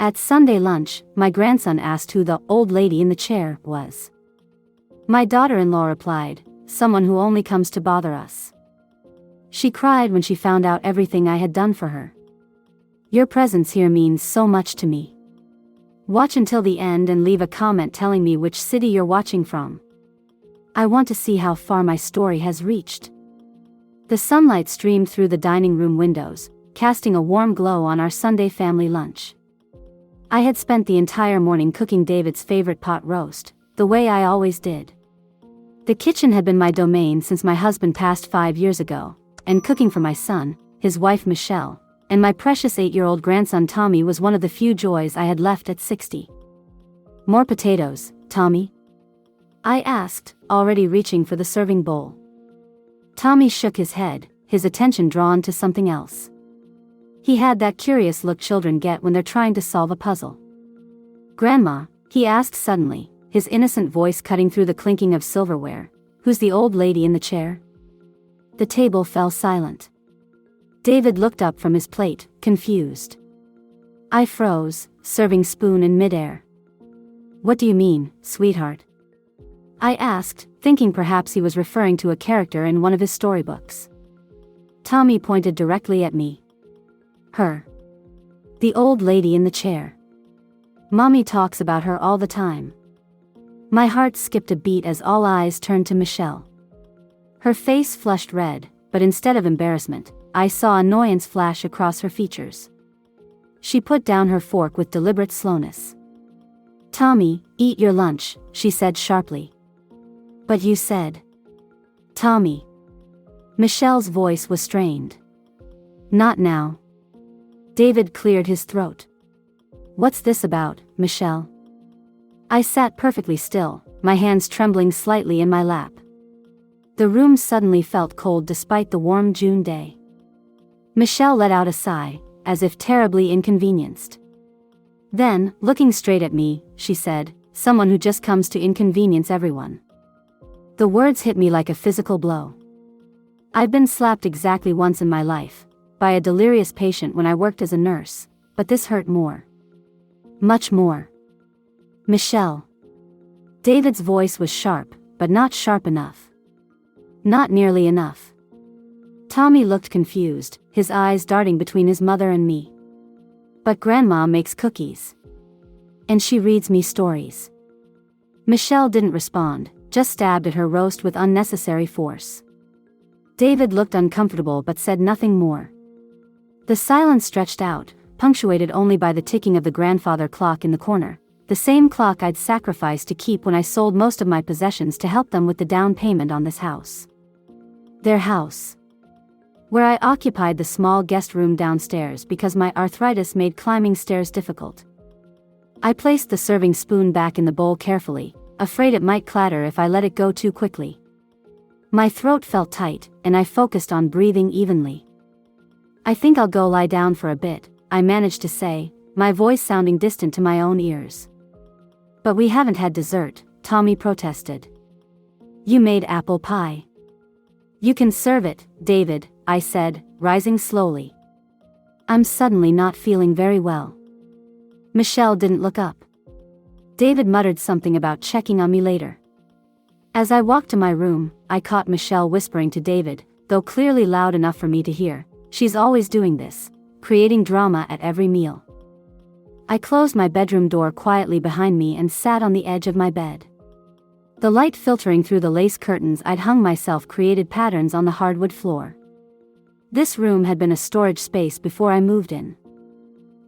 At Sunday lunch, my grandson asked who the old lady in the chair was. My daughter-in-law replied, "Someone who only comes to bother us." She cried when she found out everything I had done for her. "Your presence here means so much to me. Watch until the end and leave a comment telling me which city you're watching from. I want to see how far my story has reached." The sunlight streamed through the dining room windows, casting a warm glow on our Sunday family lunch. I had spent the entire morning cooking David's favorite pot roast, the way I always did. The kitchen had been my domain since my husband passed 5 years ago, and cooking for my son, his wife Michelle, and my precious 8-year-old grandson Tommy was one of the few joys I had left at 60. "More potatoes, Tommy?" I asked, already reaching for the serving bowl. Tommy shook his head, his attention drawn to something else. He had that curious look children get when they're trying to solve a puzzle. "Grandma," he asked suddenly, his innocent voice cutting through the clinking of silverware, "who's the old lady in the chair?" The table fell silent. David looked up from his plate, confused. I froze, serving spoon in midair. "What do you mean, sweetheart?" I asked, thinking perhaps he was referring to a character in one of his storybooks. Tommy pointed directly at me. "Her. The old lady in the chair. Mommy talks about her all the time." My heart skipped a beat as all eyes turned to Michelle. Her face flushed red, but instead of embarrassment, I saw annoyance flash across her features. She put down her fork with deliberate slowness. "Tommy, eat your lunch," she said sharply. "But you said..." "Tommy." Michelle's voice was strained. "Not now." David cleared his throat. "What's this about, Michelle?" I sat perfectly still, my hands trembling slightly in my lap. The room suddenly felt cold despite the warm June day. Michelle let out a sigh, as if terribly inconvenienced. Then, looking straight at me, she said, "Someone who just comes to inconvenience everyone." The words hit me like a physical blow. I'd been slapped exactly once in my life, by a delirious patient when I worked as a nurse, but this hurt more. Much more. "Michelle." David's voice was sharp, but not sharp enough. Not nearly enough. Tommy looked confused, his eyes darting between his mother and me. "But Grandma makes cookies. And she reads me stories." Michelle didn't respond, just stabbed at her roast with unnecessary force. David looked uncomfortable but said nothing more. The silence stretched out, punctuated only by the ticking of the grandfather clock in the corner, the same clock I'd sacrificed to keep when I sold most of my possessions to help them with the down payment on this house. Their house. Where I occupied the small guest room downstairs because my arthritis made climbing stairs difficult. I placed the serving spoon back in the bowl carefully, afraid it might clatter if I let it go too quickly. My throat felt tight, and I focused on breathing evenly. "I think I'll go lie down for a bit," I managed to say, my voice sounding distant to my own ears. "But we haven't had dessert," Tommy protested. "You made apple pie." "You can serve it, David," I said, rising slowly. I'm suddenly not feeling very well. Michelle didn't look up. David muttered something about checking on me later. As I walked to my room, I caught Michelle whispering to David, though clearly loud enough for me to hear, "She's always doing this, creating drama at every meal." I closed my bedroom door quietly behind me and sat on the edge of my bed. The light filtering through the lace curtains I'd hung myself created patterns on the hardwood floor. This room had been a storage space before I moved in.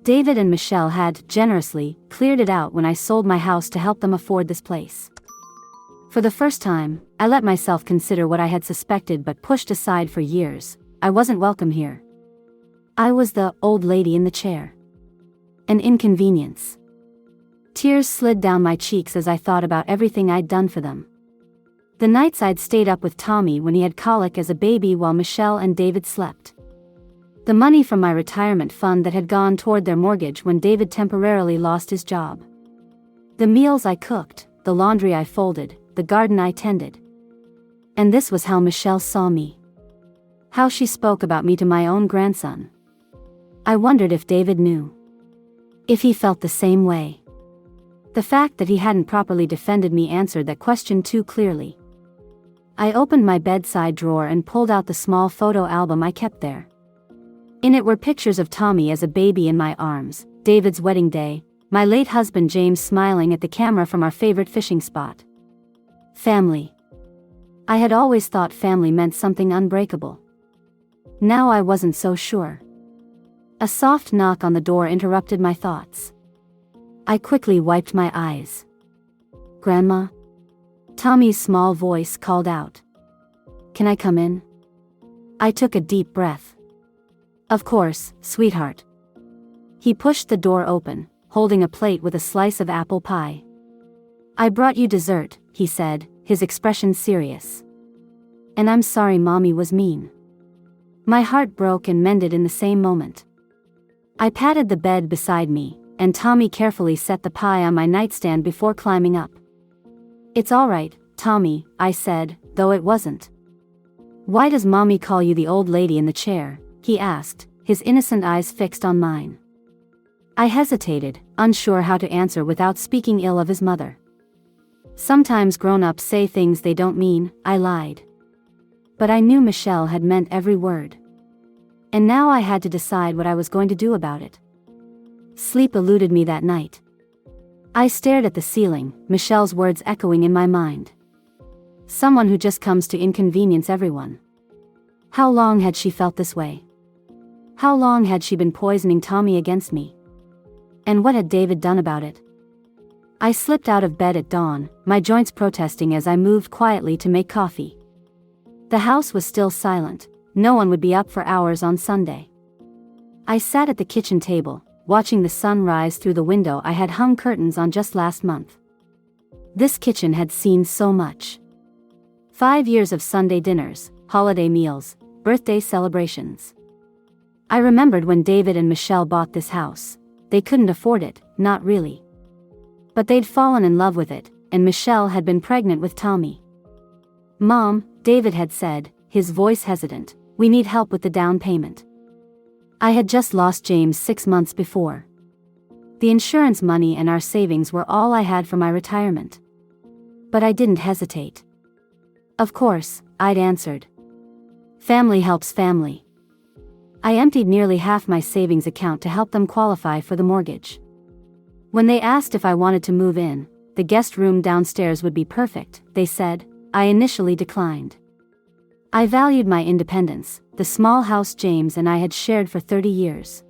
David and Michelle had, generously, cleared it out when I sold my house to help them afford this place. For the first time, I let myself consider what I had suspected but pushed aside for years. I wasn't welcome here. I was the old lady in the chair. An inconvenience. Tears slid down my cheeks as I thought about everything I'd done for them. The nights I'd stayed up with Tommy when he had colic as a baby while Michelle and David slept. The money from my retirement fund that had gone toward their mortgage when David temporarily lost his job. The meals I cooked, the laundry I folded, the garden I tended. And this was how Michelle saw me. How she spoke about me to my own grandson. I wondered if David knew. If he felt the same way. The fact that he hadn't properly defended me answered that question too clearly. I opened my bedside drawer and pulled out the small photo album I kept there. In it were pictures of Tommy as a baby in my arms, David's wedding day, my late husband James smiling at the camera from our favorite fishing spot. Family. I had always thought family meant something unbreakable. Now I wasn't so sure. A soft knock on the door interrupted my thoughts. I quickly wiped my eyes. "Grandma?" Tommy's small voice called out. "Can I come in?" I took a deep breath. "Of course, sweetheart." He pushed the door open, holding a plate with a slice of apple pie. "I brought you dessert," he said, his expression serious. "And I'm sorry Mommy was mean." My heart broke and mended in the same moment. I patted the bed beside me, and Tommy carefully set the pie on my nightstand before climbing up. "It's all right, Tommy," I said, though it wasn't. "Why does Mommy call you the old lady in the chair?" he asked, his innocent eyes fixed on mine. I hesitated, unsure how to answer without speaking ill of his mother. "Sometimes grown-ups say things they don't mean," I lied. But I knew Michelle had meant every word. And now I had to decide what I was going to do about it. Sleep eluded me that night. I stared at the ceiling, Michelle's words echoing in my mind. Someone who just comes to inconvenience everyone. How long had she felt this way? How long had she been poisoning Tommy against me? And what had David done about it? I slipped out of bed at dawn, my joints protesting as I moved quietly to make coffee. The house was still silent, no one would be up for hours on Sunday. I sat at the kitchen table, watching the sun rise through the window I had hung curtains on just last month. This kitchen had seen so much. 5 years of Sunday dinners, holiday meals, birthday celebrations. I remembered when David and Michelle bought this house. They couldn't afford it, not really. But they'd fallen in love with it, and Michelle had been pregnant with Tommy. "Mom," David had said, his voice hesitant, "we need help with the down payment." I had just lost James 6 months before. The insurance money and our savings were all I had for my retirement. But I didn't hesitate. "Of course," I'd answered. "Family helps family." I emptied nearly half my savings account to help them qualify for the mortgage. When they asked if I wanted to move in, the guest room downstairs would be perfect, they said, I initially declined. I valued my independence, the small house James and I had shared for 30 years.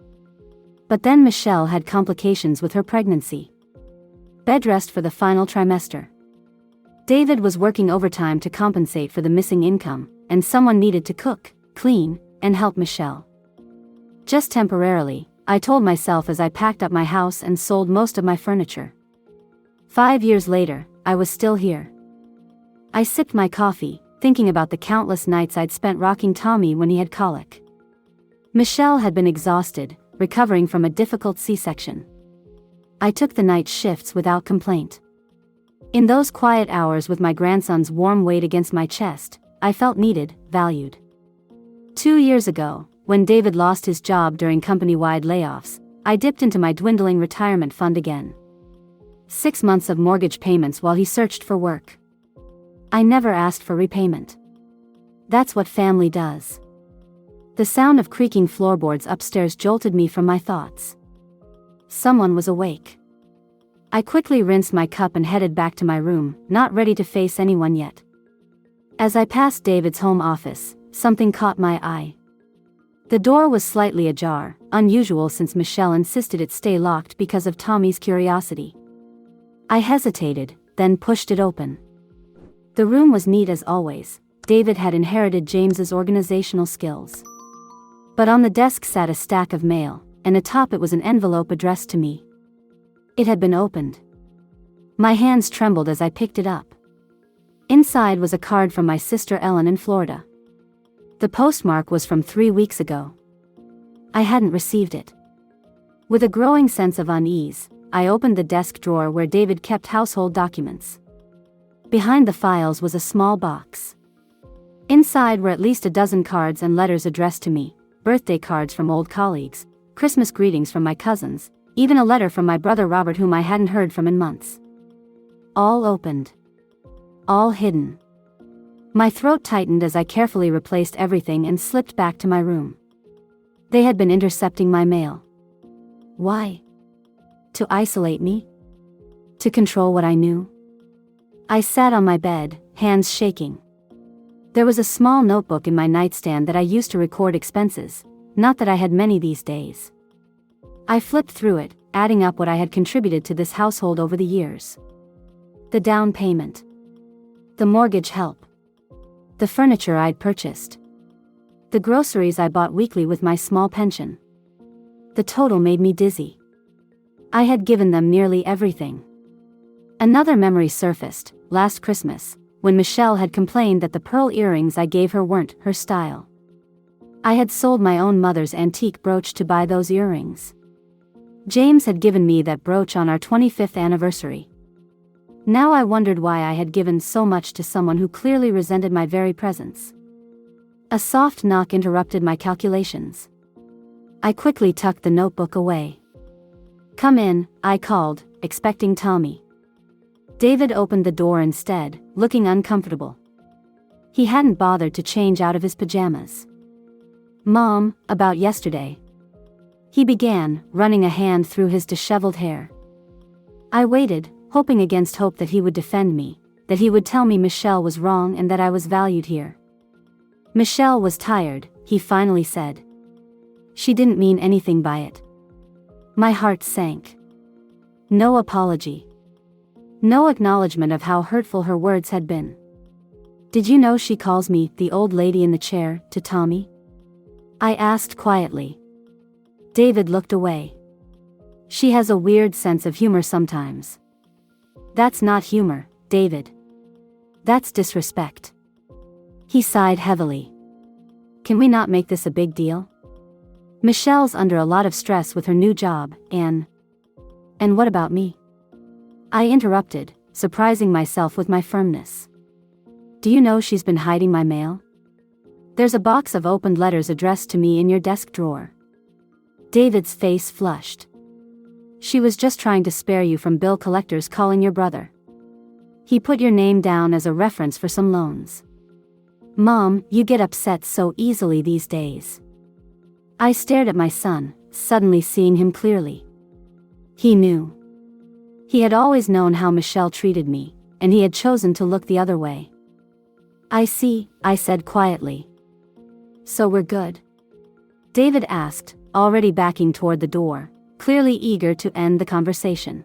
But then Michelle had complications with her pregnancy. Bed rest for the final trimester. David was working overtime to compensate for the missing income, and someone needed to cook, clean, and help Michelle. Just temporarily, I told myself as I packed up my house and sold most of my furniture. 5 years later, I was still here. I sipped my coffee, thinking about the countless nights I'd spent rocking Tommy when he had colic. Michelle had been exhausted, recovering from a difficult C-section. I took the night shifts without complaint. In those quiet hours with my grandson's warm weight against my chest, I felt needed, valued. 2 years ago, when David lost his job during company-wide layoffs, I dipped into my dwindling retirement fund again. 6 months of mortgage payments while he searched for work. I never asked for repayment. That's what family does. The sound of creaking floorboards upstairs jolted me from my thoughts. Someone was awake. I quickly rinsed my cup and headed back to my room, not ready to face anyone yet. As I passed David's home office, something caught my eye. The door was slightly ajar, unusual since Michelle insisted it stay locked because of Tommy's curiosity. I hesitated, then pushed it open. The room was neat as always. David had inherited James's organizational skills. But on the desk sat a stack of mail, and atop it was an envelope addressed to me. It had been opened. My hands trembled as I picked it up. Inside was a card from my sister Ellen in Florida. The postmark was from 3 weeks ago. I hadn't received it. With a growing sense of unease, I opened the desk drawer where David kept household documents. Behind the files was a small box. Inside were at least a dozen cards and letters addressed to me, birthday cards from old colleagues, Christmas greetings from my cousins, Even a letter from my brother Robert, whom I hadn't heard from in months. All opened. All hidden. My throat tightened as I carefully replaced everything and slipped back to my room. They had been intercepting my mail. Why? To isolate me? To control what I knew? I sat on my bed, hands shaking. There was a small notebook in my nightstand that I used to record expenses, not that I had many these days. I flipped through it, adding up what I had contributed to this household over the years. The down payment. The mortgage help. The furniture I'd purchased. The groceries I bought weekly with my small pension. The total made me dizzy. I had given them nearly everything. Another memory surfaced, last Christmas, when Michelle had complained that the pearl earrings I gave her weren't her style. I had sold my own mother's antique brooch to buy those earrings. James had given me that brooch on our 25th anniversary. Now I wondered why I had given so much to someone who clearly resented my very presence. A soft knock interrupted my calculations. I quickly tucked the notebook away. "Come in," I called, expecting Tommy. David opened the door instead, looking uncomfortable. He hadn't bothered to change out of his pajamas. "Mom, about yesterday," he began, running a hand through his disheveled hair. I waited, hoping against hope that he would defend me, that he would tell me Michelle was wrong and that I was valued here. "Michelle was tired," he finally said. "She didn't mean anything by it." My heart sank. No apology. No acknowledgement of how hurtful her words had been. "Did you know she calls me the old lady in the chair to Tommy?" I asked quietly. David looked away. "She has a weird sense of humor sometimes." "That's not humor, David. That's disrespect." He sighed heavily. "Can we not make this a big deal? Michelle's under a lot of stress with her new job, and what about me?" I interrupted, surprising myself with my firmness. "Do you know she's been hiding my mail? There's a box of opened letters addressed to me in your desk drawer." David's face flushed. "She was just trying to spare you from bill collectors calling your brother. He put your name down as a reference for some loans." "Mom, you get upset so easily these days." I stared at my son, suddenly seeing him clearly. He knew. He had always known how Michelle treated me, and he had chosen to look the other way. "I see," I said quietly. "So we're good?" David asked, already backing toward the door, clearly eager to end the conversation.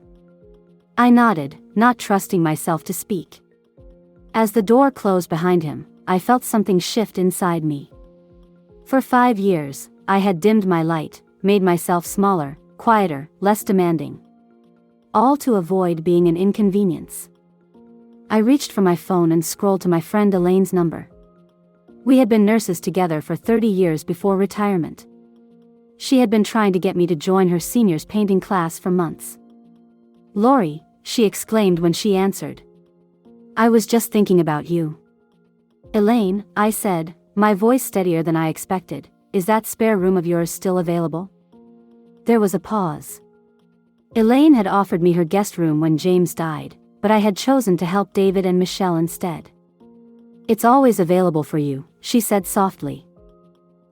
I nodded, not trusting myself to speak. As the door closed behind him, I felt something shift inside me. For 5 years, I had dimmed my light, made myself smaller, quieter, less demanding. All to avoid being an inconvenience. I reached for my phone and scrolled to my friend Elaine's number. We had been nurses together for 30 years before retirement. She had been trying to get me to join her seniors painting class for months. "Lori," she exclaimed when she answered. "I was just thinking about you." "Elaine," I said, my voice steadier than I expected, "is that spare room of yours still available?" There was a pause. Elaine had offered me her guest room when James died, but I had chosen to help David and Michelle instead. "It's always available for you," she said softly.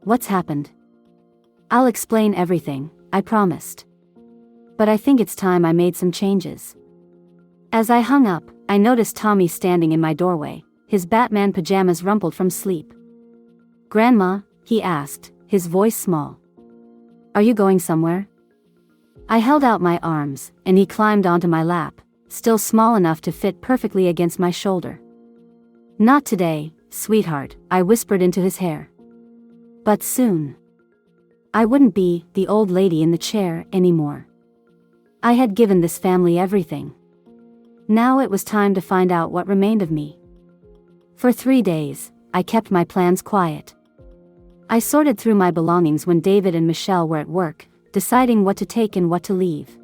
"What's happened?" "I'll explain everything," I promised. "But I think it's time I made some changes." As I hung up, I noticed Tommy standing in my doorway, his Batman pajamas rumpled from sleep. "Grandma?" he asked, his voice small. "Are you going somewhere?" I held out my arms, and he climbed onto my lap, still small enough to fit perfectly against my shoulder. "Not today, sweetheart," I whispered into his hair. "But soon." I wouldn't be the old lady in the chair anymore. I had given this family everything. Now it was time to find out what remained of me. For 3 days, I kept my plans quiet. I sorted through my belongings when David and Michelle were at work, deciding what to take and what to leave.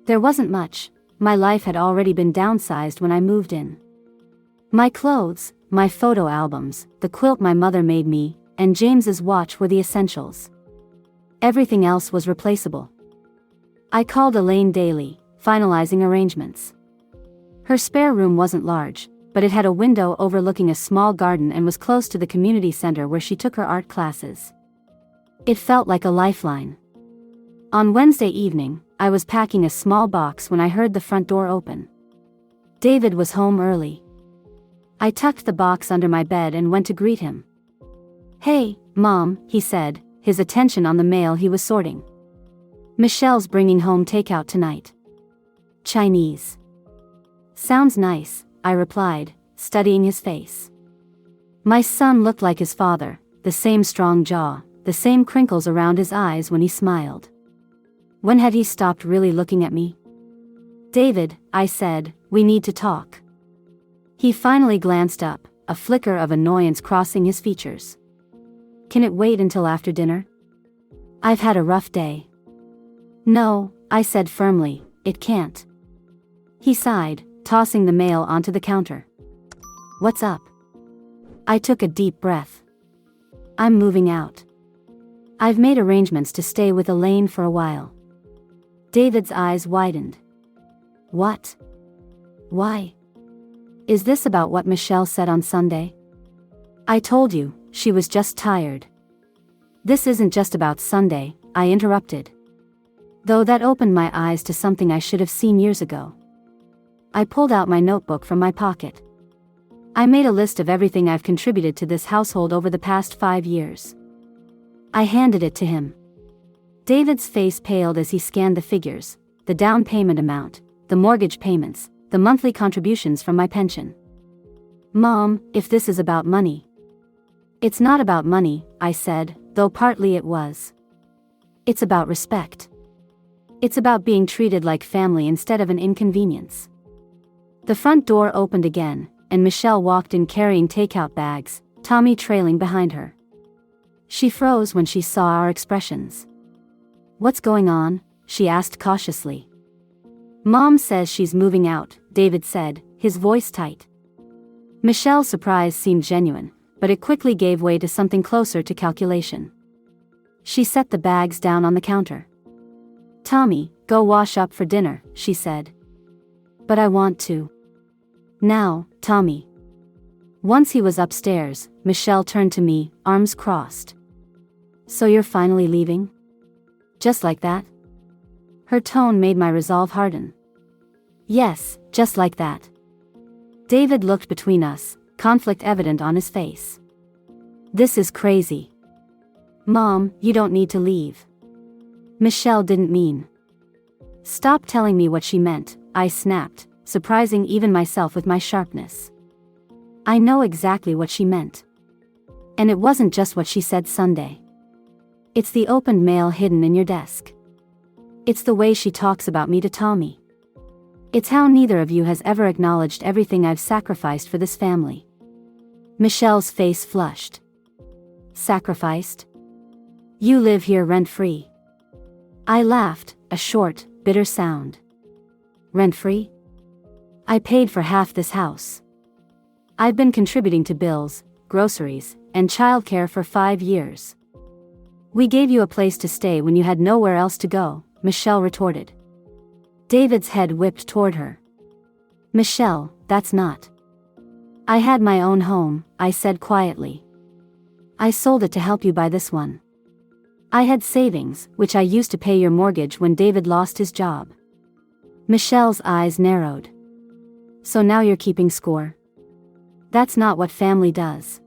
There wasn't much. My life had already been downsized when I moved in. My clothes, my photo albums, the quilt my mother made me, and James's watch were the essentials. Everything else was replaceable. I called Elaine daily, finalizing arrangements. Her spare room wasn't large, but it had a window overlooking a small garden and was close to the community center where she took her art classes. It felt like a lifeline. On Wednesday evening, I was packing a small box when I heard the front door open. David was home early. I tucked the box under my bed and went to greet him. "Hey, Mom," he said, his attention on the mail he was sorting. "Michelle's bringing home takeout tonight. Chinese." "Sounds nice," I replied, studying his face. My son looked like his father, the same strong jaw, the same crinkles around his eyes when he smiled. When had he stopped really looking at me? "David," I said, "we need to talk." He finally glanced up, a flicker of annoyance crossing his features. "Can it wait until after dinner? I've had a rough day." "No," I said firmly, "it can't." He sighed, tossing the mail onto the counter. "What's up?" I took a deep breath. "I'm moving out. I've made arrangements to stay with Elaine for a while." David's eyes widened. "What? Why? Is this about what Michelle said on Sunday?" "I told you, she was just tired." "This isn't just about Sunday," I interrupted. Though that opened my eyes to something I should have seen years ago. I pulled out my notebook from my pocket. I made a list of everything I've contributed to this household over the past 5 years. I handed it to him. David's face paled as he scanned the figures, the down payment amount, the mortgage payments, the monthly contributions from my pension. "Mom, if this is about money." "It's not about money," I said, though partly it was. "It's about respect. It's about being treated like family instead of an inconvenience." The front door opened again, and Michelle walked in carrying takeout bags, Tommy trailing behind her. She froze when she saw our expressions. "What's going on?" she asked cautiously. "Mom says she's moving out," David said, his voice tight. Michelle's surprise seemed genuine, but it quickly gave way to something closer to calculation. She set the bags down on the counter. "Tommy, go wash up for dinner," she said. "But I want to." "Now, Tommy." Once he was upstairs, Michelle turned to me, arms crossed. "So you're finally leaving? Just like that?" Her tone made my resolve harden. "Yes, just like that." David looked between us, conflict evident on his face. "This is crazy." "Mom, you don't need to leave." Michelle didn't mean. "Stop telling me what she meant," I snapped, surprising even myself with my sharpness. "I know exactly what she meant. And it wasn't just what she said Sunday. It's the opened mail hidden in your desk. It's the way she talks about me to Tommy. It's how neither of you has ever acknowledged everything I've sacrificed for this family." Michelle's face flushed. "Sacrificed? You live here rent-free." I laughed, a short, bitter sound. "Rent-free? I paid for half this house. I've been contributing to bills, groceries, and childcare for 5 years. We gave you a place to stay when you had nowhere else to go," Michelle retorted. David's head whipped toward her. "Michelle, that's not." "I had my own home," I said quietly. "I sold it to help you buy this one. I had savings, which I used to pay your mortgage when David lost his job." Michelle's eyes narrowed. "So now you're keeping score? That's not what family does."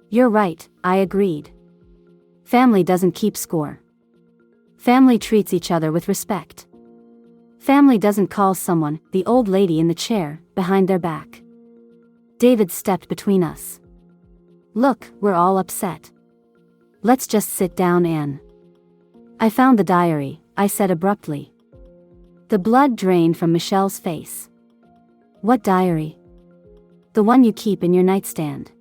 "You're right," I agreed. "Family doesn't keep score. Family treats each other with respect. Family doesn't call someone, the old lady in the chair, behind their back." David stepped between us. "Look, we're all upset. Let's just sit down and—" "I found the diary," I said abruptly. The blood drained from Michelle's face. "What diary?" "The one you keep in your nightstand.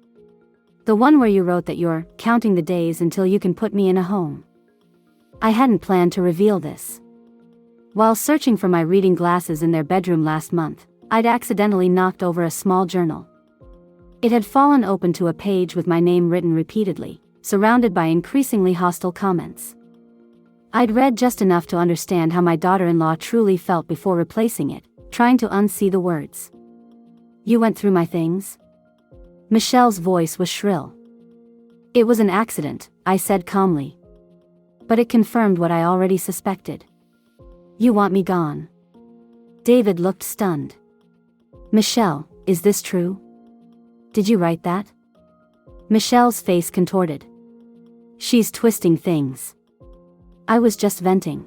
The one where you wrote that you're counting the days until you can put me in a home." I hadn't planned to reveal this. While searching for my reading glasses in their bedroom last month, I'd accidentally knocked over a small journal. It had fallen open to a page with my name written repeatedly, surrounded by increasingly hostile comments. I'd read just enough to understand how my daughter-in-law truly felt before replacing it, trying to unsee the words. You went through my things? Michelle's voice was shrill. It was an accident, I said calmly. But it confirmed what I already suspected. You want me gone? David looked stunned. Michelle, is this true? Did you write that? Michelle's face contorted. She's twisting things. I was just venting.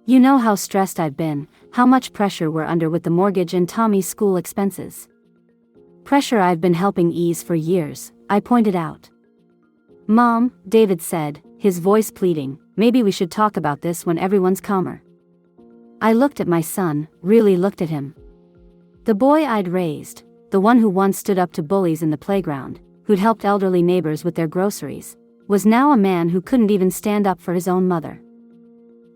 You know how stressed I've been, how much pressure we're under with the mortgage and Tommy's school expenses. Pressure I've been helping ease for years, I pointed out. Mom, David said, his voice pleading, maybe we should talk about this when everyone's calmer. I looked at my son, really looked at him. The boy I'd raised, the one who once stood up to bullies in the playground, who'd helped elderly neighbors with their groceries, was now a man who couldn't even stand up for his own mother.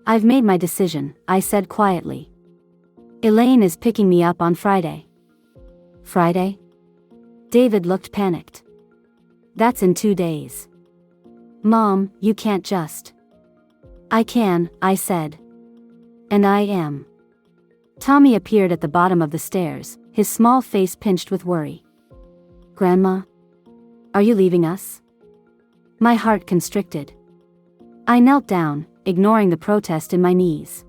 I've made my decision, I said quietly. Elaine is picking me up on Friday. Friday? David looked panicked. That's in 2 days. Mom, you can't just. I can, I said. And I am. Tommy appeared at the bottom of the stairs, his small face pinched with worry. Grandma? Are you leaving us? My heart constricted. I knelt down, ignoring the protest in my knees.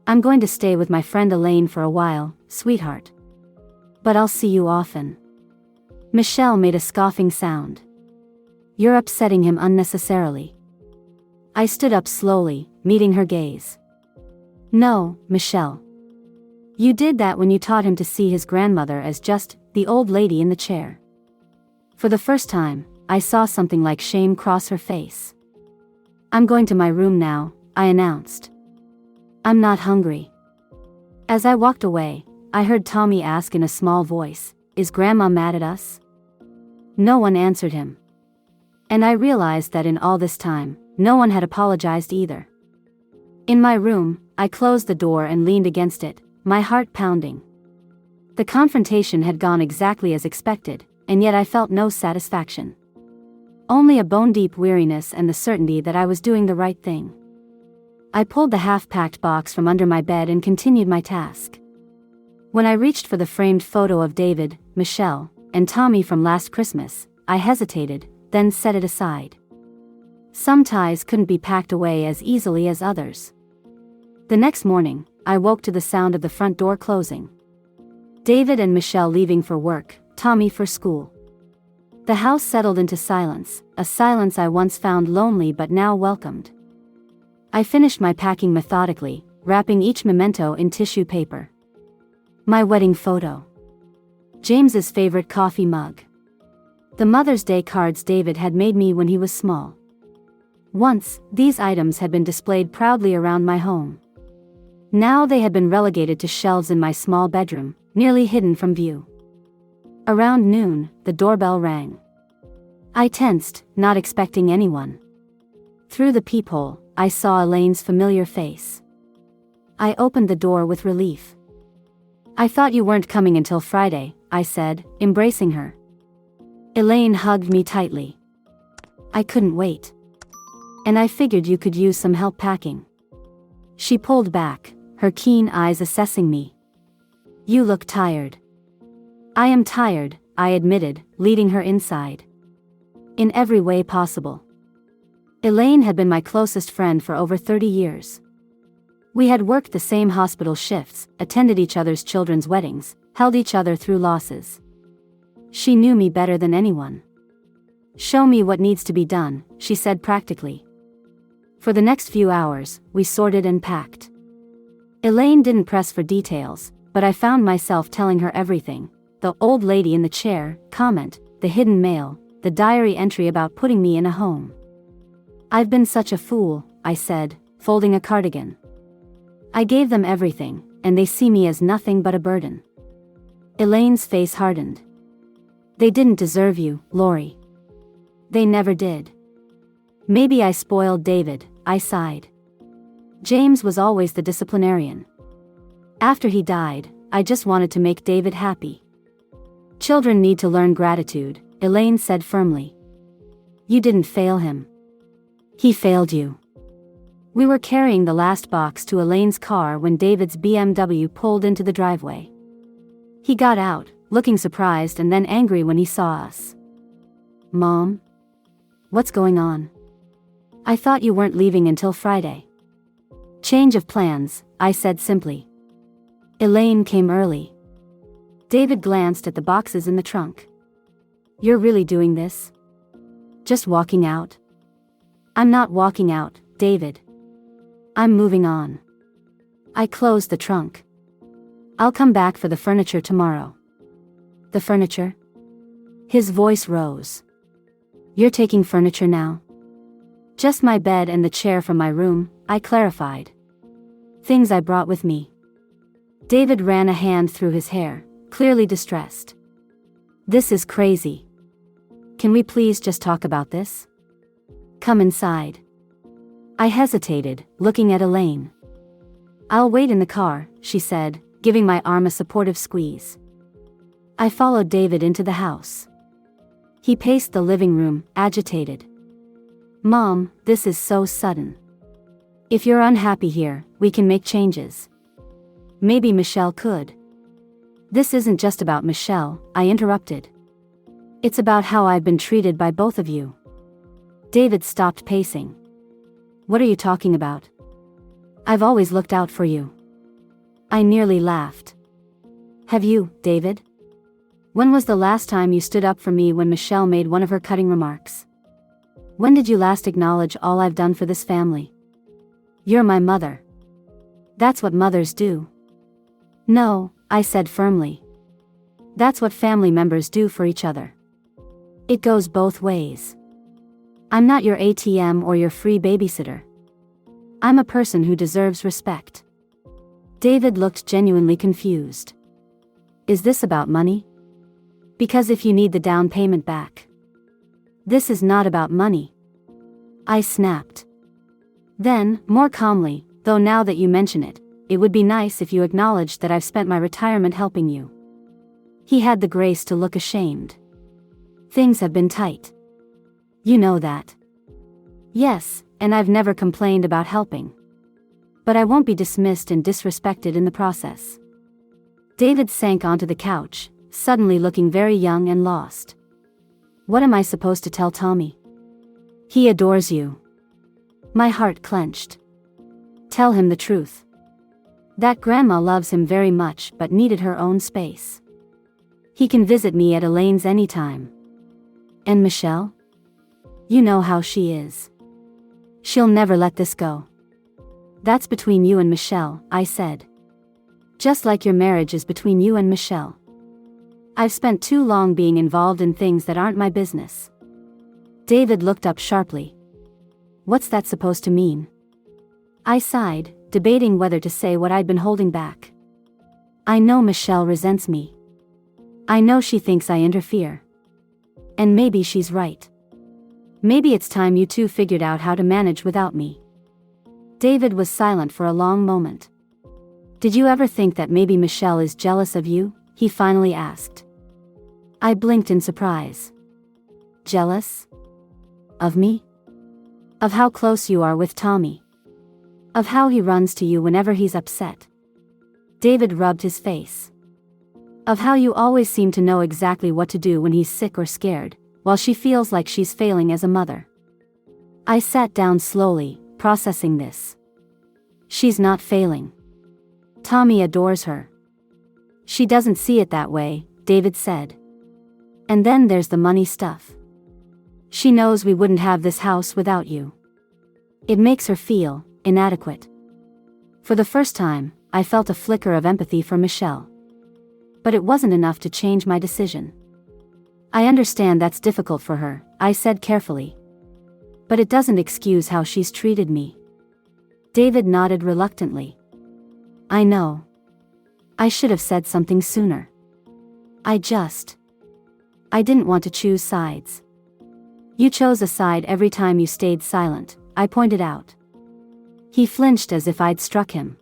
I'm going to stay with my friend Elaine for a while, sweetheart. But I'll see you often. Michelle made a scoffing sound. You're upsetting him unnecessarily. I stood up slowly, meeting her gaze. No, Michelle. You did that when you taught him to see his grandmother as just the old lady in the chair. For the first time, I saw something like shame cross her face. I'm going to my room now, I announced. I'm not hungry. As I walked away, I heard Tommy ask in a small voice, is Grandma mad at us? No one answered him. And I realized that in all this time, no one had apologized either. In my room, I closed the door and leaned against it, my heart pounding. The confrontation had gone exactly as expected, and yet I felt no satisfaction. Only a bone-deep weariness and the certainty that I was doing the right thing. I pulled the half-packed box from under my bed and continued my task. When I reached for the framed photo of David, Michelle, and Tommy from last Christmas, I hesitated, then set it aside. Some ties couldn't be packed away as easily as others. The next morning, I woke to the sound of the front door closing. David and Michelle leaving for work, Tommy for school. The house settled into silence, a silence I once found lonely but now welcomed. I finished my packing methodically, wrapping each memento in tissue paper. My wedding photo. James's favorite coffee mug. The Mother's Day cards David had made me when he was small. Once, these items had been displayed proudly around my home. Now they had been relegated to shelves in my small bedroom, nearly hidden from view. Around noon, the doorbell rang. I tensed, not expecting anyone. Through the peephole, I saw Elaine's familiar face. I opened the door with relief. I thought you weren't coming until Friday, I said, embracing her. Elaine hugged me tightly. I couldn't wait. And I figured you could use some help packing. She pulled back, her keen eyes assessing me. You look tired. I am tired, I admitted, leading her inside. In every way possible. Elaine had been my closest friend for over 30 years. We had worked the same hospital shifts, attended each other's children's weddings, held each other through losses. She knew me better than anyone. Show me what needs to be done, she said practically. For the next few hours, we sorted and packed. Elaine didn't press for details, but I found myself telling her everything. The old lady in the chair, comment, the hidden mail, the diary entry about putting me in a home. I've been such a fool, I said, folding a cardigan. I gave them everything, and they see me as nothing but a burden. Elaine's face hardened. They didn't deserve you, Lori. They never did. Maybe I spoiled David, I sighed. James was always the disciplinarian. After he died, I just wanted to make David happy. Children need to learn gratitude, Elaine said firmly. You didn't fail him. He failed you. We were carrying the last box to Elaine's car when David's BMW pulled into the driveway. He got out, looking surprised and then angry when he saw us. "Mom? What's going on? I thought you weren't leaving until Friday." "Change of plans," I said simply. Elaine came early. David glanced at the boxes in the trunk. "You're really doing this? Just walking out?" "I'm not walking out, David. I'm moving on." I closed the trunk. "I'll come back for the furniture tomorrow." "The furniture?" His voice rose. "You're taking furniture now?" "Just my bed and the chair from my room," I clarified. "Things I brought with me." David ran a hand through his hair, clearly distressed. "This is crazy. Can we please just talk about this? Come inside." I hesitated, looking at Elaine. "I'll wait in the car," she said, giving my arm a supportive squeeze. I followed David into the house. He paced the living room, agitated. "Mom, this is so sudden. If you're unhappy here, we can make changes. Maybe Michelle could." "This isn't just about Michelle," I interrupted. "It's about how I've been treated by both of you." David stopped pacing. "What are you talking about? I've always looked out for you." I nearly laughed. "Have you, David? When was the last time you stood up for me when Michelle made one of her cutting remarks? When did you last acknowledge all I've done for this family? You're my mother. That's what mothers do." "No," I said firmly. "That's what family members do for each other. It goes both ways. I'm not your ATM or your free babysitter. I'm a person who deserves respect." David looked genuinely confused. "Is this about money? Because if you need the down payment back." "This is not about money," I snapped. Then, more calmly, "Though now that you mention it, it would be nice if you acknowledged that I've spent my retirement helping you." He had the grace to look ashamed. "Things have been tight. You know that." "Yes, and I've never complained about helping. But I won't be dismissed and disrespected in the process." David sank onto the couch, suddenly looking very young and lost. "What am I supposed to tell Tommy?" "He adores you." My heart clenched. "Tell him the truth. That grandma loves him very much but needed her own space. He can visit me at Elaine's anytime. And Michelle? You know how she is. She'll never let this go." "That's between you and Michelle," I said. "Just like your marriage is between you and Michelle. I've spent too long being involved in things that aren't my business." David looked up sharply. "What's that supposed to mean?" I sighed, debating whether to say what I'd been holding back. "I know Michelle resents me. I know she thinks I interfere. And maybe she's right. Maybe it's time you two figured out how to manage without me." David was silent for a long moment. "Did you ever think that maybe Michelle is jealous of you?" he finally asked. I blinked in surprise. "Jealous? Of me? Of how close you are with Tommy? Of how he runs to you whenever he's upset?" David rubbed his face. "Of how you always seem to know exactly what to do when he's sick or scared, while she feels like she's failing as a mother." I sat down slowly, processing this. "She's not failing. Tommy adores her." "She doesn't see it that way," David said. "And then there's the money stuff. She knows we wouldn't have this house without you. It makes her feel inadequate." For the first time, I felt a flicker of empathy for Michelle. But it wasn't enough to change my decision. "I understand that's difficult for her," I said carefully. "But it doesn't excuse how she's treated me." David nodded reluctantly. "I know. I should have said something sooner. I didn't want to choose sides." "You chose a side every time you stayed silent," I pointed out. He flinched as if I'd struck him.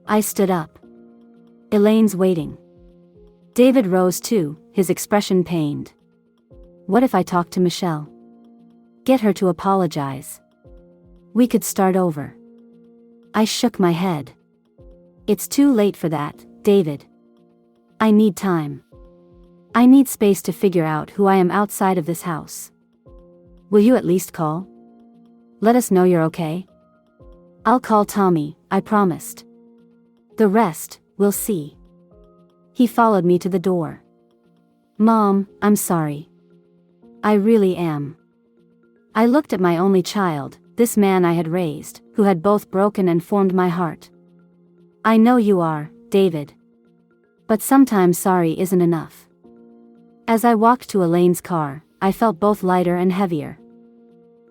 I stood up. "Elaine's waiting." David rose too, his expression pained. "What if I talk to Michelle? Get her to apologize? We could start over." I shook my head. It's too late for that, David. I need time. I need space to figure out who I am outside of this house. Will you at least call? Let us know you're okay. I'll call Tommy, I promised. The rest, we'll see. He followed me to the door. Mom, I'm sorry. I really am. I looked at my only child, this man I had raised, who had both broken and formed my heart. I know you are, David. But sometimes sorry isn't enough. As I walked to Elaine's car, I felt both lighter and heavier.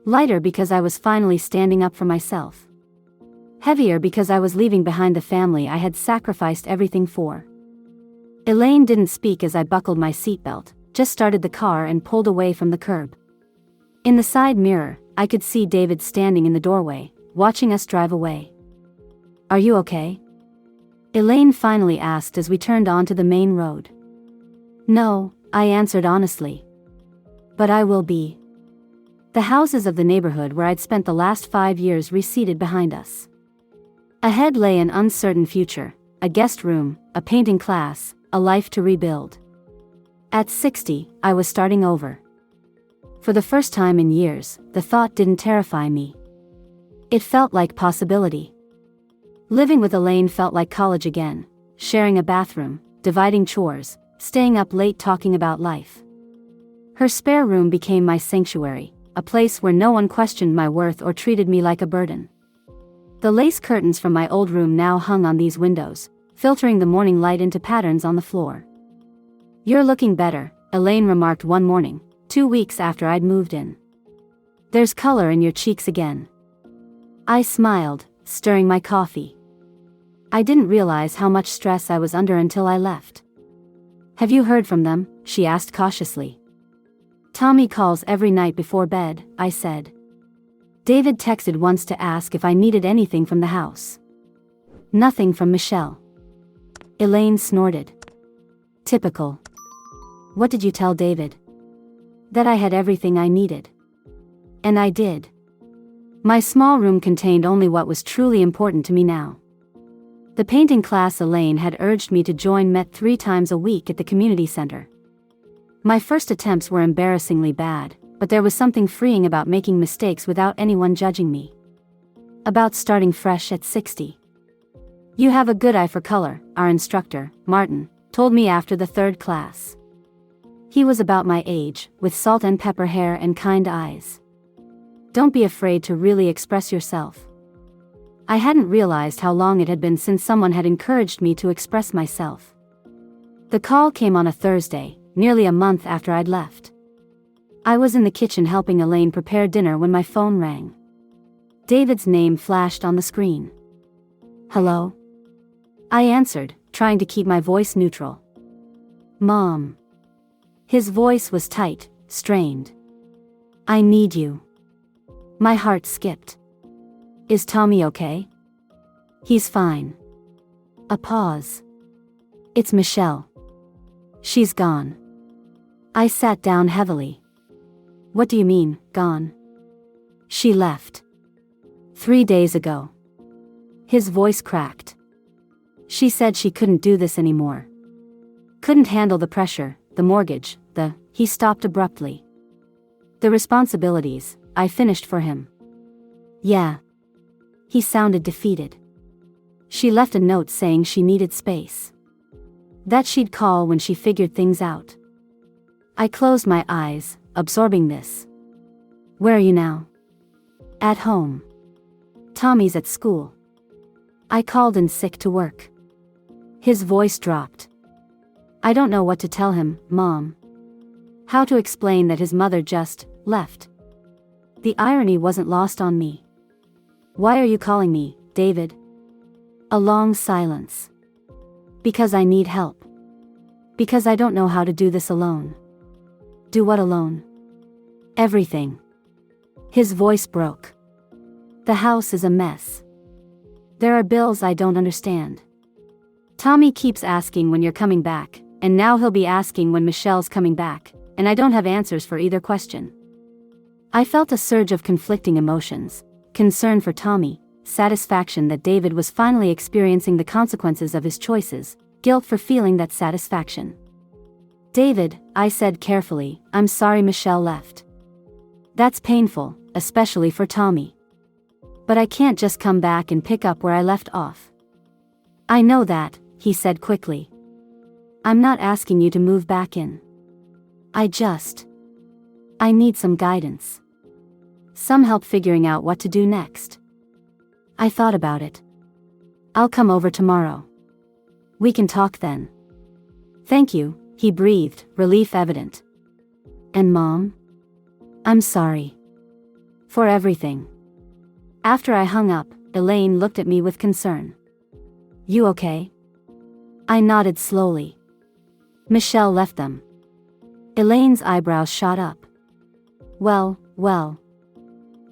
Lighter because I was finally standing up for myself. Heavier because I was leaving behind the family I had sacrificed everything for. Elaine didn't speak as I buckled my seatbelt, just started the car and pulled away from the curb. In the side mirror, I could see David standing in the doorway, watching us drive away. Are you okay? Elaine finally asked as we turned onto the main road. No, I answered honestly. But I will be. The houses of the neighborhood where I'd spent the last 5 years receded behind us. Ahead lay an uncertain future, a guest room, a painting class, a life to rebuild. At 60, I was starting over. For the first time in years, the thought didn't terrify me. It felt like possibility. Living with Elaine felt like college again, sharing a bathroom, dividing chores, staying up late talking about life. Her spare room became my sanctuary, a place where no one questioned my worth or treated me like a burden. The lace curtains from my old room now hung on these windows, filtering the morning light into patterns on the floor. You're looking better, Elaine remarked one morning, 2 weeks after I'd moved in. There's color in your cheeks again. I smiled, stirring my coffee. I didn't realize how much stress I was under until I left. Have you heard from them? She asked cautiously. Tommy calls every night before bed, I said. David texted once to ask if I needed anything from the house. Nothing from Michelle. Elaine snorted. Typical. What did you tell David? That I had everything I needed. And I did. My small room contained only what was truly important to me now. The painting class Elaine had urged me to join met 3 times a week at the community center. My first attempts were embarrassingly bad, but there was something freeing about making mistakes without anyone judging me. About starting fresh at 60. You have a good eye for color, our instructor, Martin, told me after the 3rd class. He was about my age, with salt and pepper hair and kind eyes. Don't be afraid to really express yourself. I hadn't realized how long it had been since someone had encouraged me to express myself. The call came on a Thursday, nearly a month after I'd left. I was in the kitchen helping Elaine prepare dinner when my phone rang. David's name flashed on the screen. Hello? I answered, trying to keep my voice neutral. Mom. His voice was tight, strained. I need you. My heart skipped. Is Tommy okay? He's fine. A pause. It's Michelle. She's gone. I sat down heavily. What do you mean, gone? She left. 3 days ago. His voice cracked. She said she couldn't do this anymore. Couldn't handle the pressure, the mortgage, he stopped abruptly. The responsibilities, I finished for him. Yeah. He sounded defeated. She left a note saying she needed space. That she'd call when she figured things out. I closed my eyes, absorbing this. Where are you now? At home. Tommy's at school. I called in sick to work. His voice dropped. I don't know what to tell him, Mom. How to explain that his mother just left. The irony wasn't lost on me. Why are you calling me, David? A long silence. Because I need help. Because I don't know how to do this alone. Do what alone? Everything. His voice broke. The house is a mess. There are bills I don't understand. Tommy keeps asking when you're coming back, and now he'll be asking when Michelle's coming back, and I don't have answers for either question. I felt a surge of conflicting emotions, concern for Tommy, satisfaction that David was finally experiencing the consequences of his choices, guilt for feeling that satisfaction. "David," I said carefully, "I'm sorry Michelle left. That's painful, especially for Tommy. But I can't just come back and pick up where I left off." "I know that," he said quickly. "I'm not asking you to move back in. I need some guidance. Some help figuring out what to do next." I thought about it. "I'll come over tomorrow. We can talk then." "Thank you," he breathed, relief evident. "And Mom? I'm sorry. For everything." After I hung up, Elaine looked at me with concern. "You okay?" I nodded slowly. "Michelle left them." Elaine's eyebrows shot up. Well.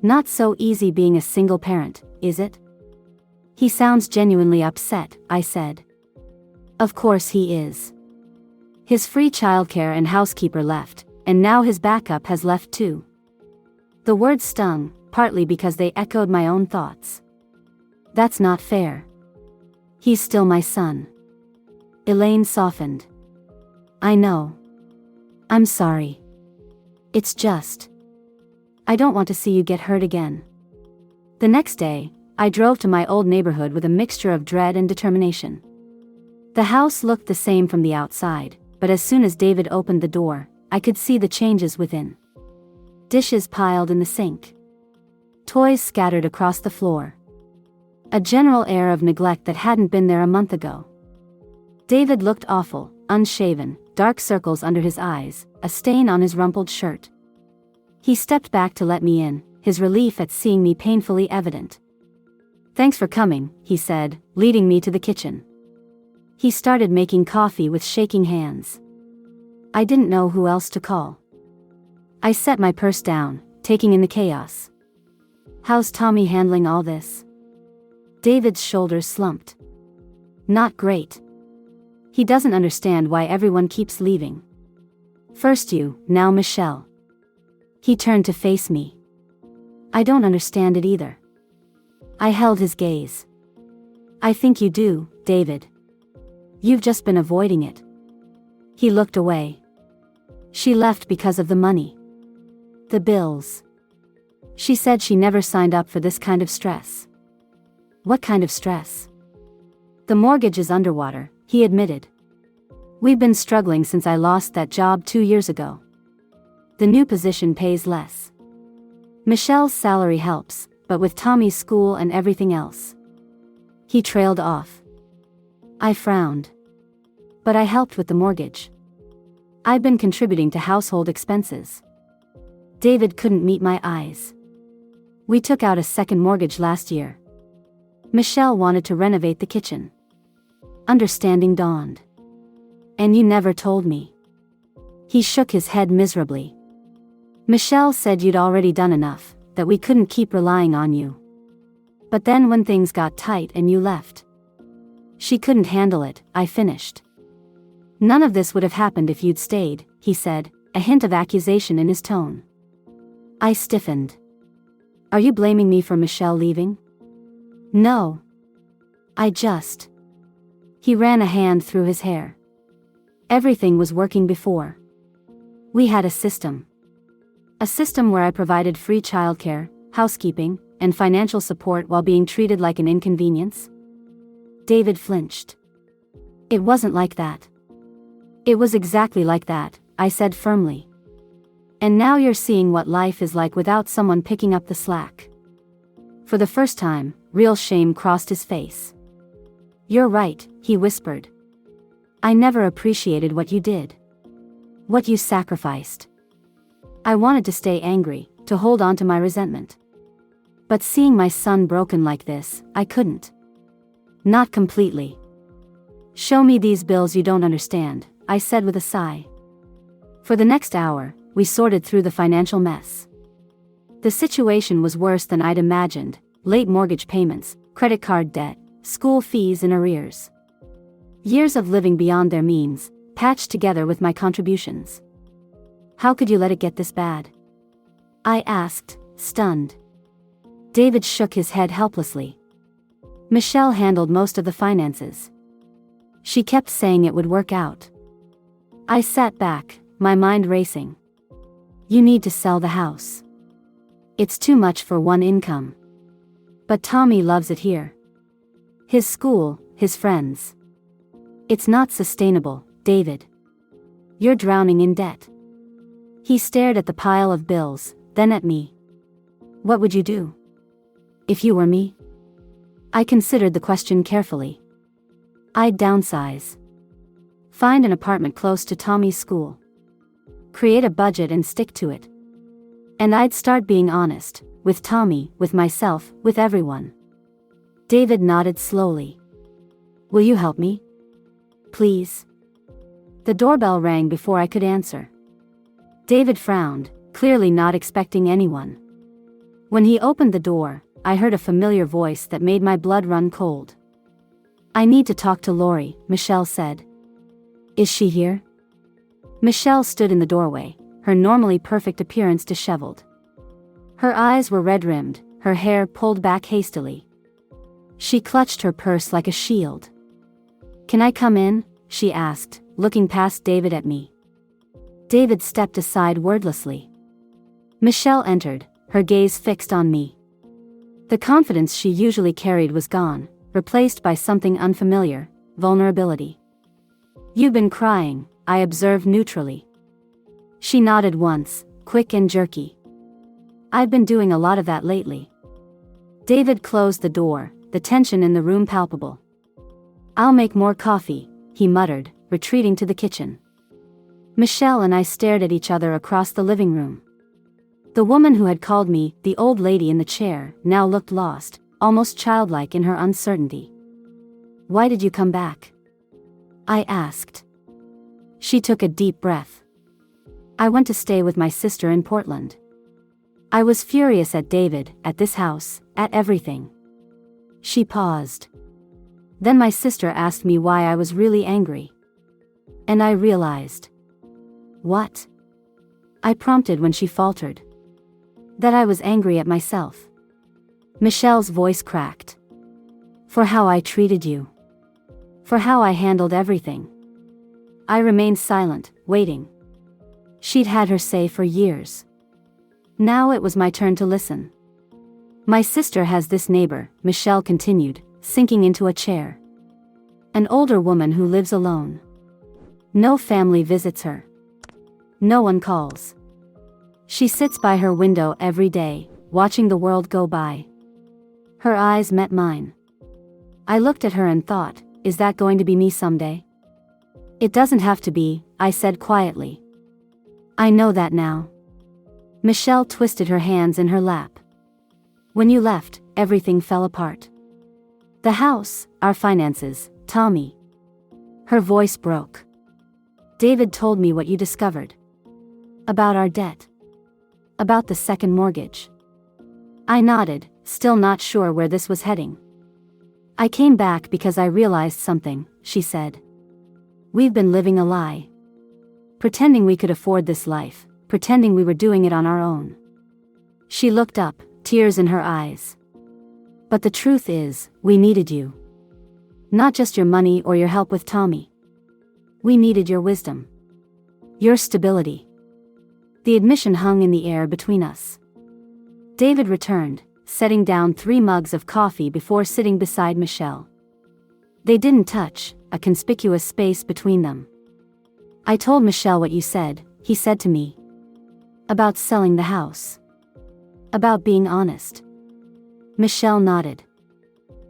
Not so easy being a single parent, is it?" "He sounds genuinely upset," I said. "Of course he is. His free childcare and housekeeper left, and now his backup has left too." The words stung, partly because they echoed my own thoughts. "That's not fair. He's still my son." Elaine softened. "I know. I'm sorry. It's just, I don't want to see you get hurt again." The next day, I drove to my old neighborhood with a mixture of dread and determination. The house looked the same from the outside, but as soon as David opened the door, I could see the changes within. Dishes piled in the sink. Toys scattered across the floor. A general air of neglect that hadn't been there a month ago. David looked awful, unshaven, dark circles under his eyes, a stain on his rumpled shirt. He stepped back to let me in, his relief at seeing me painfully evident. "Thanks for coming," he said, leading me to the kitchen. He started making coffee with shaking hands. I didn't know who else to call. I set my purse down, taking in the chaos. "How's Tommy handling all this?" David's shoulders slumped. "Not great. He doesn't understand why everyone keeps leaving. First you, now Michelle." He turned to face me. "I don't understand it either." I held his gaze. "I think you do, David. You've just been avoiding it." He looked away. "She left because of the money. The bills. She said she never signed up for this kind of stress." "What kind of stress?" "The mortgage is underwater," he admitted. "We've been struggling since I lost that job 2 years ago. The new position pays less. Michelle's salary helps, but with Tommy's school and everything else." He trailed off. I frowned. "But I helped with the mortgage. I've been contributing to household expenses." David couldn't meet my eyes. "We took out a second mortgage last year. Michelle wanted to renovate the kitchen." Understanding dawned. "And you never told me." He shook his head miserably. "Michelle said you'd already done enough, that we couldn't keep relying on you. But then when things got tight and you left. She couldn't handle it," I finished. "None of this would have happened if you'd stayed," he said, a hint of accusation in his tone. I stiffened. "Are you blaming me for Michelle leaving?" "No. He ran a hand through his hair. "Everything was working before. We had a system. A system where I provided free childcare, housekeeping, and financial support while being treated like an inconvenience." David flinched. "It wasn't like that." "It was exactly like that," I said firmly. "And now you're seeing what life is like without someone picking up the slack." For the first time, real shame crossed his face. "You're right," he whispered. "I never appreciated what you did. What you sacrificed." I wanted to stay angry, to hold on to my resentment. But seeing my son broken like this, I couldn't. Not completely. "Show me these bills you don't understand," I said with a sigh. For the next hour, we sorted through the financial mess. The situation was worse than I'd imagined: late mortgage payments, credit card debt, school fees in arrears. Years of living beyond their means, patched together with my contributions. "How could you let it get this bad?" I asked, stunned. David shook his head helplessly. Michelle handled most of the finances. She kept saying it would work out. I sat back, my mind racing. You need to sell the house. It's too much for one income. But Tommy loves it here. His school, his friends. It's not sustainable, David. You're drowning in debt. He stared at the pile of bills, then at me. What would you do? If you were me? I considered the question carefully. I'd downsize. Find an apartment close to Tommy's school. Create a budget and stick to it. And I'd start being honest, with Tommy, with myself, with everyone. David nodded slowly. Will you help me? Please. The doorbell rang before I could answer. David frowned, clearly not expecting anyone. When he opened the door, I heard a familiar voice that made my blood run cold. I need to talk to Lori, Michelle said. Is she here? Michelle stood in the doorway, her normally perfect appearance disheveled. Her eyes were red-rimmed, her hair pulled back hastily. She clutched her purse like a shield. Can I come in? She asked, looking past David at me. David stepped aside wordlessly. Michelle entered, her gaze fixed on me. The confidence she usually carried was gone, replaced by something unfamiliar, vulnerability. You've been crying, I observed neutrally. She nodded once, quick and jerky. I've been doing a lot of that lately. David closed the door, the tension in the room palpable. I'll make more coffee, he muttered, retreating to the kitchen. Michelle and I stared at each other across the living room. The woman who had called me, the old lady in the chair, now looked lost, almost childlike in her uncertainty. Why did you come back? I asked. She took a deep breath. I went to stay with my sister in Portland. I was furious at David, at this house, at everything. She paused. Then my sister asked me why I was really angry. And I realized. What? I prompted when she faltered. That I was angry at myself. Michelle's voice cracked. For how I treated you. For how I handled everything. I remained silent, waiting. She'd had her say for years. Now it was my turn to listen. My sister has this neighbor, Michelle continued, sinking into a chair. An older woman who lives alone. No family visits her. No one calls. She sits by her window every day, watching the world go by. Her eyes met mine. I looked at her and thought, is that going to be me someday? It doesn't have to be, I said quietly. I know that now. Michelle twisted her hands in her lap. When you left, everything fell apart. The house, our finances, Tommy. Her voice broke. David told me what you discovered. About our debt. About the second mortgage. I nodded, still not sure where this was heading. I came back because I realized something, she said. We've been living a lie. Pretending we could afford this life, pretending we were doing it on our own. She looked up, tears in her eyes. But the truth is, we needed you. Not just your money or your help with Tommy. We needed your wisdom. Your stability. The admission hung in the air between us. David returned, setting down 3 mugs of coffee before sitting beside Michelle. They didn't touch, a conspicuous space between them. I told Michelle what you said, he said to me. About selling the house. About being honest. Michelle nodded.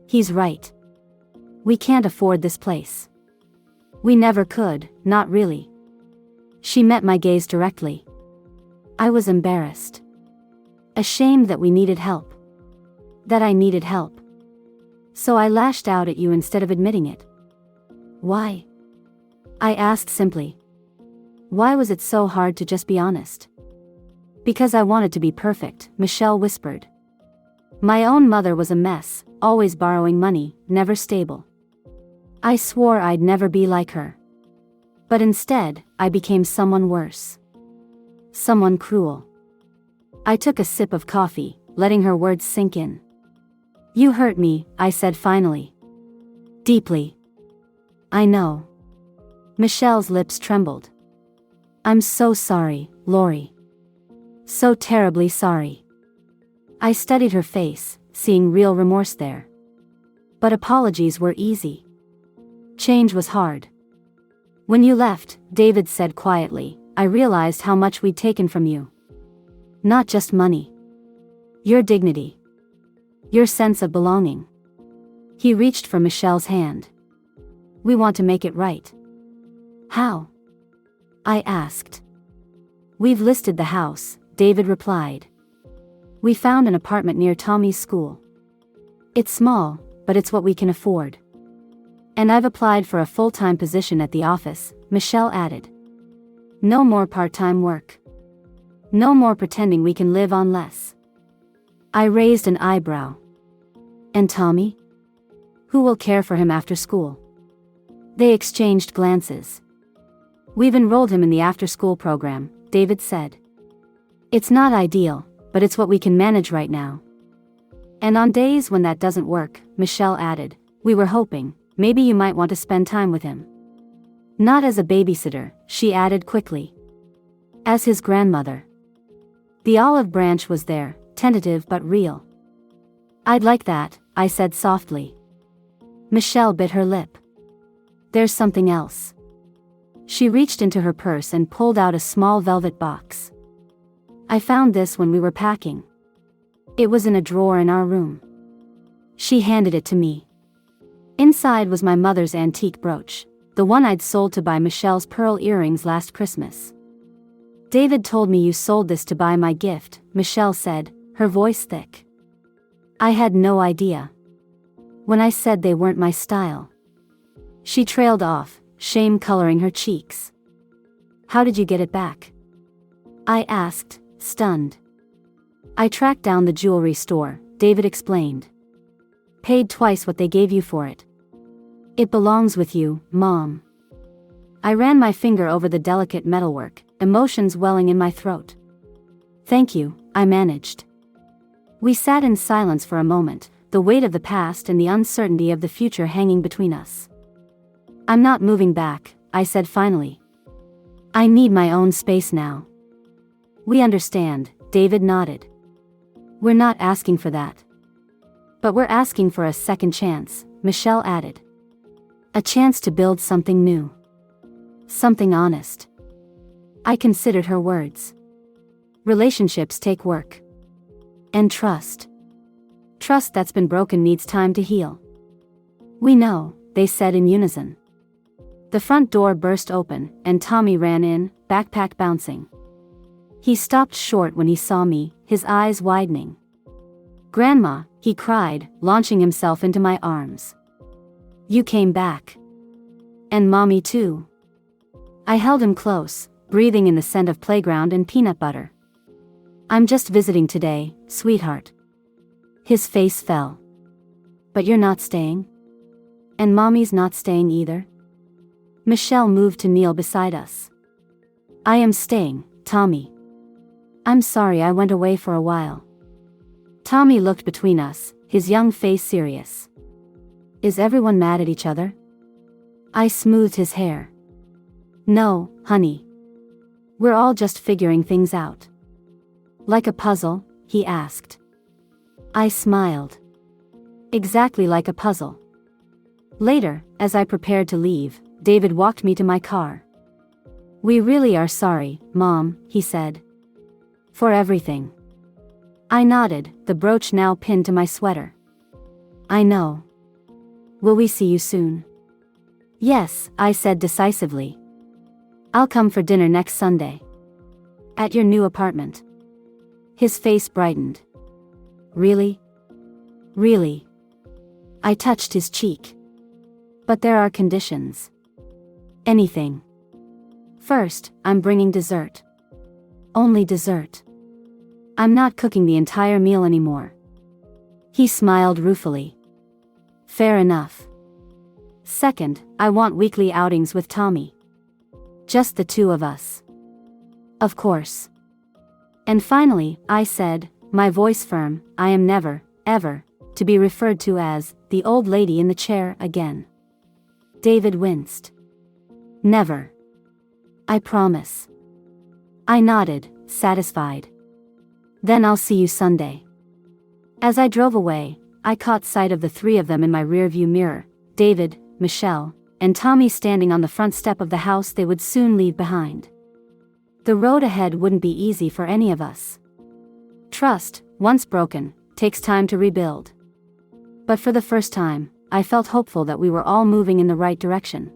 He's right. We can't afford this place. We never could, not really. She met my gaze directly. I was embarrassed. Ashamed that we needed help. That I needed help. So I lashed out at you instead of admitting it. Why? I asked simply. Why was it so hard to just be honest? Because I wanted to be perfect, Michelle whispered. My own mother was a mess, always borrowing money, never stable. I swore I'd never be like her. But instead, I became someone worse. Someone cruel. I took a sip of coffee, letting her words sink in. You hurt me, I said finally. Deeply. I know. Michelle's lips trembled. I'm so sorry, Lori. So terribly sorry. I studied her face, seeing real remorse there. But apologies were easy. Change was hard. When you left, David said quietly, I realized how much we'd taken from you. Not just money. Your dignity. Your sense of belonging. He reached for Michelle's hand. We want to make it right. How? I asked. We've listed the house, David replied. We found an apartment near Tommy's school. It's small, but it's what we can afford. And I've applied for a full-time position at the office, Michelle added. No more part-time work. No more pretending we can live on less. I raised an eyebrow. And Tommy? Who will care for him after school? They exchanged glances. We've enrolled him in the after-school program, David said. It's not ideal, but it's what we can manage right now. And on days when that doesn't work, Michelle added, we were hoping, maybe you might want to spend time with him. Not as a babysitter, she added quickly. As his grandmother. The olive branch was there, tentative but real. I'd like that, I said softly. Michelle bit her lip. There's something else. She reached into her purse and pulled out a small velvet box. I found this when we were packing. It was in a drawer in our room. She handed it to me. Inside was my mother's antique brooch, the one I'd sold to buy Michelle's pearl earrings last Christmas. David told me you sold this to buy my gift, Michelle said, her voice thick. I had no idea. When I said they weren't my style. She trailed off, shame coloring her cheeks. How did you get it back? I asked, stunned. I tracked down the jewelry store, David explained. Paid twice what they gave you for it. It belongs with you, Mom. I ran my finger over the delicate metalwork, emotions welling in my throat. Thank you, I managed. We sat in silence for a moment, the weight of the past and the uncertainty of the future hanging between us. I'm not moving back, I said finally. I need my own space now. We understand, David nodded. We're not asking for that. But we're asking for a second chance, Michelle added. A chance to build something new. Something honest. I considered her words. Relationships take work. And trust. Trust that's been broken needs time to heal. We know, they said in unison. The front door burst open, and Tommy ran in, backpack bouncing. He stopped short when he saw me, his eyes widening. Grandma, he cried, launching himself into my arms. You came back. And Mommy too. I held him close, breathing in the scent of playground and peanut butter. I'm just visiting today, sweetheart. His face fell. But you're not staying? And Mommy's not staying either? Michelle moved to kneel beside us. I am staying, Tommy. I'm sorry I went away for a while. Tommy looked between us, his young face serious. Is everyone mad at each other? I smoothed his hair. No, honey. We're all just figuring things out. Like a puzzle, he asked. I smiled. Exactly like a puzzle. Later, as I prepared to leave, David walked me to my car. We really are sorry, Mom, he said. For everything. I nodded, the brooch now pinned to my sweater. I know. Will we see you soon? Yes, I said decisively. I'll come for dinner next Sunday. At your new apartment. His face brightened. Really? Really? I touched his cheek. But there are conditions. Anything. First, I'm bringing dessert. Only dessert. I'm not cooking the entire meal anymore. He smiled ruefully. Fair enough. Second, I want weekly outings with Tommy. Just the two of us. Of course. And finally, I said, my voice firm, I am never, ever, to be referred to as the old lady in the chair again. David winced. Never. I promise. I nodded, satisfied. Then I'll see you Sunday. As I drove away, I caught sight of the three of them in my rearview mirror, David, Michelle, and Tommy standing on the front step of the house they would soon leave behind. The road ahead wouldn't be easy for any of us. Trust, once broken, takes time to rebuild. But for the first time, I felt hopeful that we were all moving in the right direction.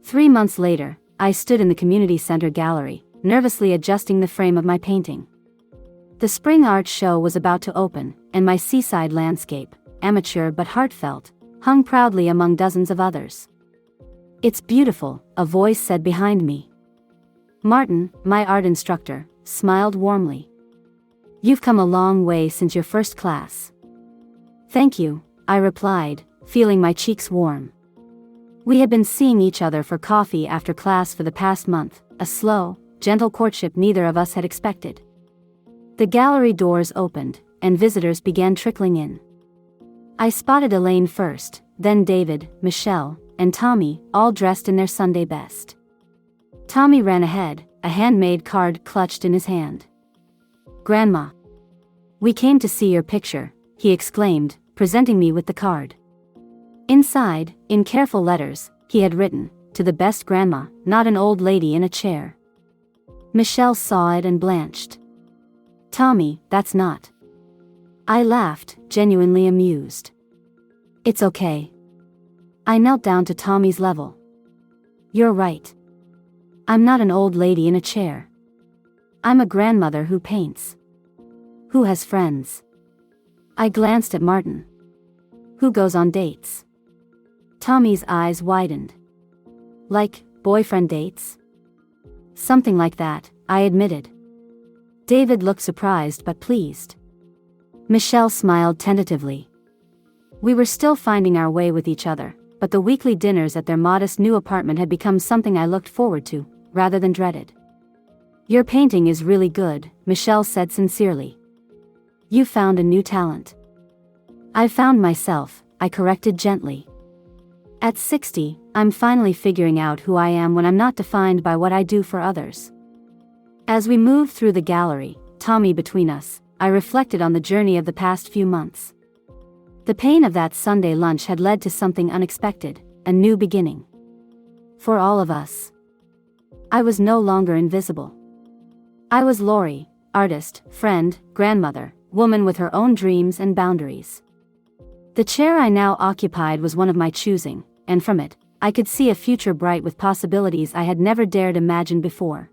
3 months later, I stood in the community center gallery, nervously adjusting the frame of my painting. The spring art show was about to open, and my seaside landscape, amateur but heartfelt, hung proudly among dozens of others. It's beautiful, a voice said behind me. Martin, my art instructor, smiled warmly. You've come a long way since your first class. Thank you, I replied, feeling my cheeks warm. We had been seeing each other for coffee after class for the past month, a slow, gentle courtship neither of us had expected. The gallery doors opened, and visitors began trickling in. I spotted Elaine first, then David, Michelle, and Tommy, all dressed in their Sunday best. Tommy ran ahead, a handmade card clutched in his hand. Grandma. We came to see your picture, he exclaimed, presenting me with the card. Inside, in careful letters, he had written, to the best grandma, not an old lady in a chair. Michelle saw it and blanched. Tommy, that's not. I laughed, genuinely amused. It's okay. I knelt down to Tommy's level. You're right. I'm not an old lady in a chair. I'm a grandmother who paints. Who has friends. I glanced at Martin. Who goes on dates. Tommy's eyes widened. Like, boyfriend dates? Something like that, I admitted. David looked surprised but pleased. Michelle smiled tentatively. We were still finding our way with each other, but the weekly dinners at their modest new apartment had become something I looked forward to, rather than dreaded. Your painting is really good, Michelle said sincerely. You found a new talent. I found myself, I corrected gently. At 60, I'm finally figuring out who I am when I'm not defined by what I do for others. As we moved through the gallery, Tommy between us, I reflected on the journey of the past few months. The pain of that Sunday lunch had led to something unexpected, a new beginning. For all of us. I was no longer invisible. I was Lori, artist, friend, grandmother, woman with her own dreams and boundaries. The chair I now occupied was one of my choosing, and from it, I could see a future bright with possibilities I had never dared imagine before.